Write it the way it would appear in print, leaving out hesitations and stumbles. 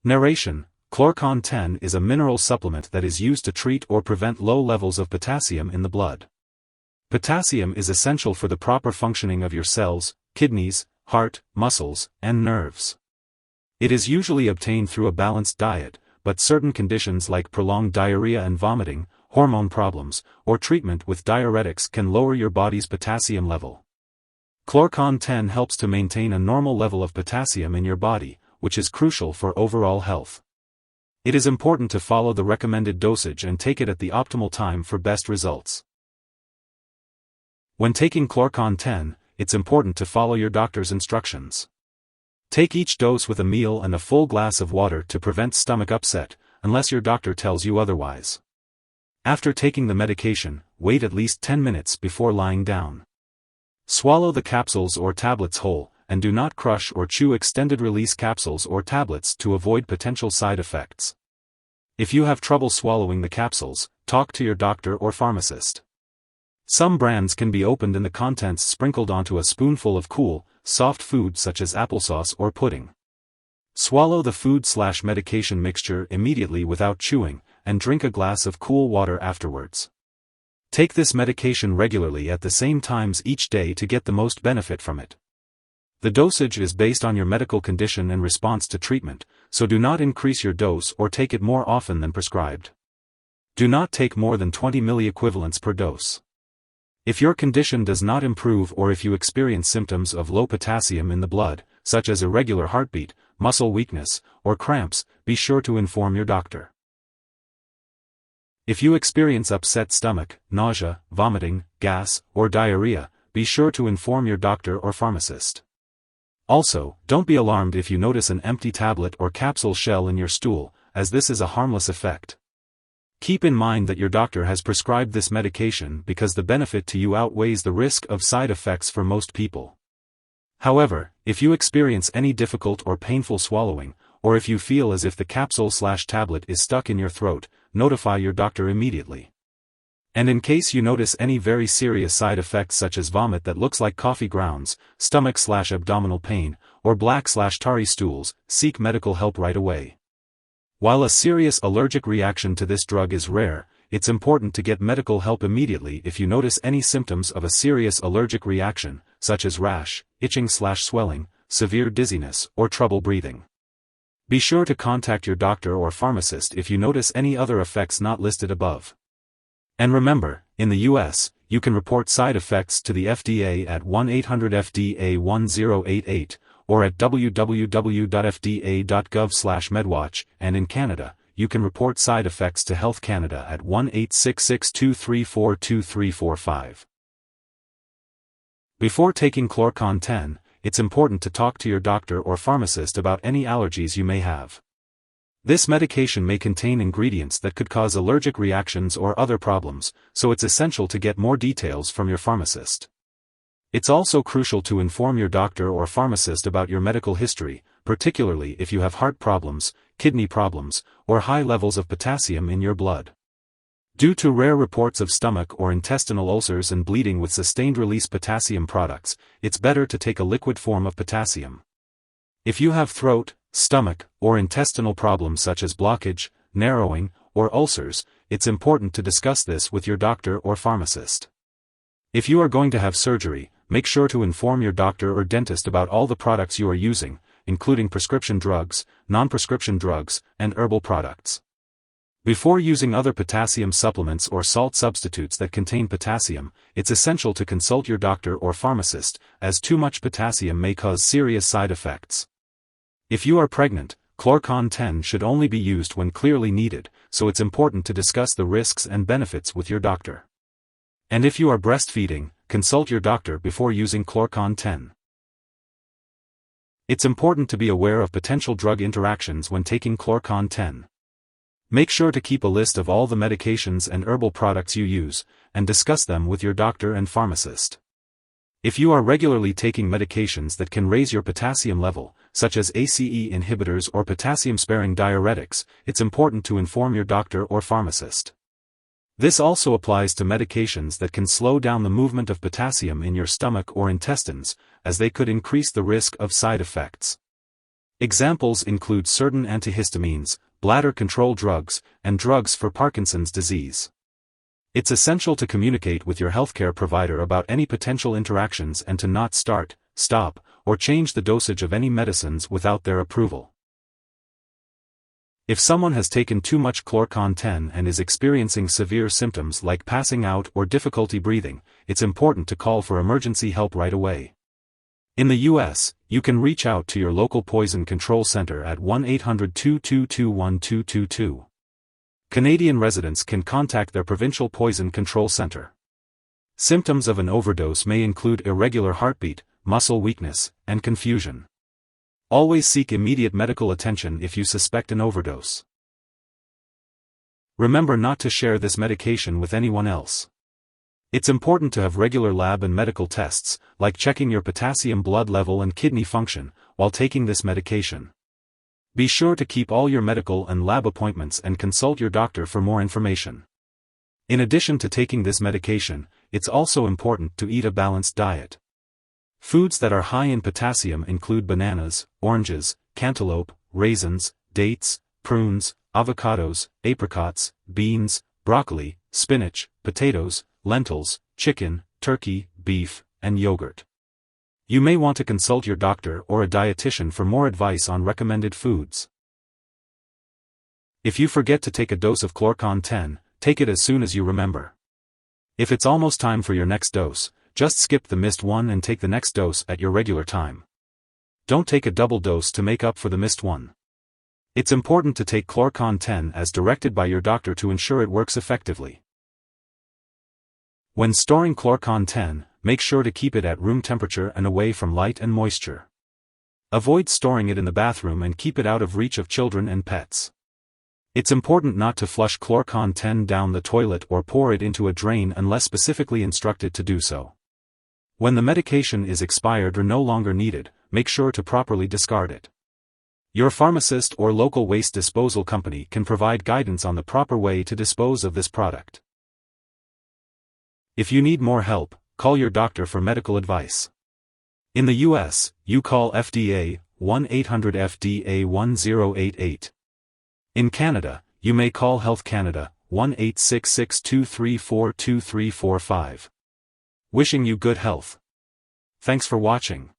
Narration: Klor-Con 10 is a mineral supplement that is used to treat or prevent low levels of potassium in the blood. Potassium is essential for the proper functioning of your cells, kidneys, heart, muscles, and nerves. It is usually obtained through a balanced diet, but certain conditions like prolonged diarrhea and vomiting, hormone problems, or treatment with diuretics can lower your body's potassium level. Klor-Con 10 helps to maintain a normal level of potassium in your body, which is crucial for overall health. It is important to follow the recommended dosage and take it at the optimal time for best results. When taking Klor-Con 10, it's important to follow your doctor's instructions. Take each dose with a meal and a full glass of water to prevent stomach upset, unless your doctor tells you otherwise. After taking the medication, wait at least 10 minutes before lying down. Swallow the capsules or tablets whole, and do not crush or chew extended-release capsules or tablets to avoid potential side effects. If you have trouble swallowing the capsules, talk to your doctor or pharmacist. Some brands can be opened and the contents sprinkled onto a spoonful of cool, soft food such as applesauce or pudding. Swallow the food/medication mixture immediately without chewing, and drink a glass of cool water afterwards. Take this medication regularly at the same times each day to get the most benefit from it. The dosage is based on your medical condition and response to treatment, so do not increase your dose or take it more often than prescribed. Do not take more than 20 milliequivalents per dose. If your condition does not improve or if you experience symptoms of low potassium in the blood, such as irregular heartbeat, muscle weakness, or cramps, be sure to inform your doctor. If you experience upset stomach, nausea, vomiting, gas, or diarrhea, be sure to inform your doctor or pharmacist. Also, don't be alarmed if you notice an empty tablet or capsule shell in your stool, as this is a harmless effect. Keep in mind that your doctor has prescribed this medication because the benefit to you outweighs the risk of side effects for most people. However, if you experience any difficult or painful swallowing, or if you feel as if the capsule/tablet is stuck in your throat, notify your doctor immediately. And in case you notice any very serious side effects such as vomit that looks like coffee grounds, stomach/abdominal pain, or black/tarry stools, seek medical help right away. While a serious allergic reaction to this drug is rare, it's important to get medical help immediately if you notice any symptoms of a serious allergic reaction, such as rash, itching/swelling, severe dizziness, or trouble breathing. Be sure to contact your doctor or pharmacist if you notice any other effects not listed above. And remember, in the US, you can report side effects to the FDA at 1-800-FDA-1088, or at www.fda.gov/medwatch, and in Canada, you can report side effects to Health Canada at 1-866-234-2345. Before taking Klor-Con 10, it's important to talk to your doctor or pharmacist about any allergies you may have. This medication may contain ingredients that could cause allergic reactions or other problems, so it's essential to get more details from your pharmacist. It's also crucial to inform your doctor or pharmacist about your medical history, particularly if you have heart problems, kidney problems, or high levels of potassium in your blood. Due to rare reports of stomach or intestinal ulcers and bleeding with sustained-release potassium products, it's better to take a liquid form of potassium. If you have throat, stomach, or intestinal problems such as blockage, narrowing, or ulcers, it's important to discuss this with your doctor or pharmacist. If you are going to have surgery, make sure to inform your doctor or dentist about all the products you are using, including prescription drugs, non-prescription drugs, and herbal products. Before using other potassium supplements or salt substitutes that contain potassium, it's essential to consult your doctor or pharmacist, as too much potassium may cause serious side effects. If you are pregnant, Klor-Con 10 should only be used when clearly needed, so it's important to discuss the risks and benefits with your doctor. And if you are breastfeeding, consult your doctor before using Klor-Con 10. It's important to be aware of potential drug interactions when taking Klor-Con 10. Make sure to keep a list of all the medications and herbal products you use, and discuss them with your doctor and pharmacist. If you are regularly taking medications that can raise your potassium level, such as ACE inhibitors or potassium-sparing diuretics, it's important to inform your doctor or pharmacist. This also applies to medications that can slow down the movement of potassium in your stomach or intestines, as they could increase the risk of side effects. Examples include certain antihistamines, bladder control drugs, and drugs for Parkinson's disease. It's essential to communicate with your healthcare provider about any potential interactions and to not start, stop, or change the dosage of any medicines without their approval. If someone has taken too much Klor-Con 10 and is experiencing severe symptoms like passing out or difficulty breathing, it's important to call for emergency help right away. In the U.S., you can reach out to your local poison control center at 1-800-222-1222. Canadian residents can contact their provincial poison control center. Symptoms of an overdose may include irregular heartbeat, muscle weakness, and confusion. Always seek immediate medical attention if you suspect an overdose. Remember not to share this medication with anyone else. It's important to have regular lab and medical tests, like checking your potassium blood level and kidney function, while taking this medication. Be sure to keep all your medical and lab appointments and consult your doctor for more information. In addition to taking this medication, it's also important to eat a balanced diet. Foods that are high in potassium include bananas, oranges, cantaloupe, raisins, dates, prunes, avocados, apricots, beans, broccoli, spinach, potatoes, lentils, chicken, turkey, beef, and yogurt. You may want to consult your doctor or a dietitian for more advice on recommended foods. If you forget to take a dose of Klor-Con 10, take it as soon as you remember. If it's almost time for your next dose, just skip the missed one and take the next dose at your regular time. Don't take a double dose to make up for the missed one. It's important to take Klor-Con 10 as directed by your doctor to ensure it works effectively. When storing Klor-Con 10, make sure to keep it at room temperature and away from light and moisture. Avoid storing it in the bathroom and keep it out of reach of children and pets. It's important not to flush Klor-Con 10 down the toilet or pour it into a drain unless specifically instructed to do so. When the medication is expired or no longer needed, make sure to properly discard it. Your pharmacist or local waste disposal company can provide guidance on the proper way to dispose of this product. If you need more help, call your doctor for medical advice. In the U.S., you call FDA, 1-800-FDA-1088. In Canada, you may call Health Canada, 1-866-234-2345. Wishing you good health. Thanks for watching.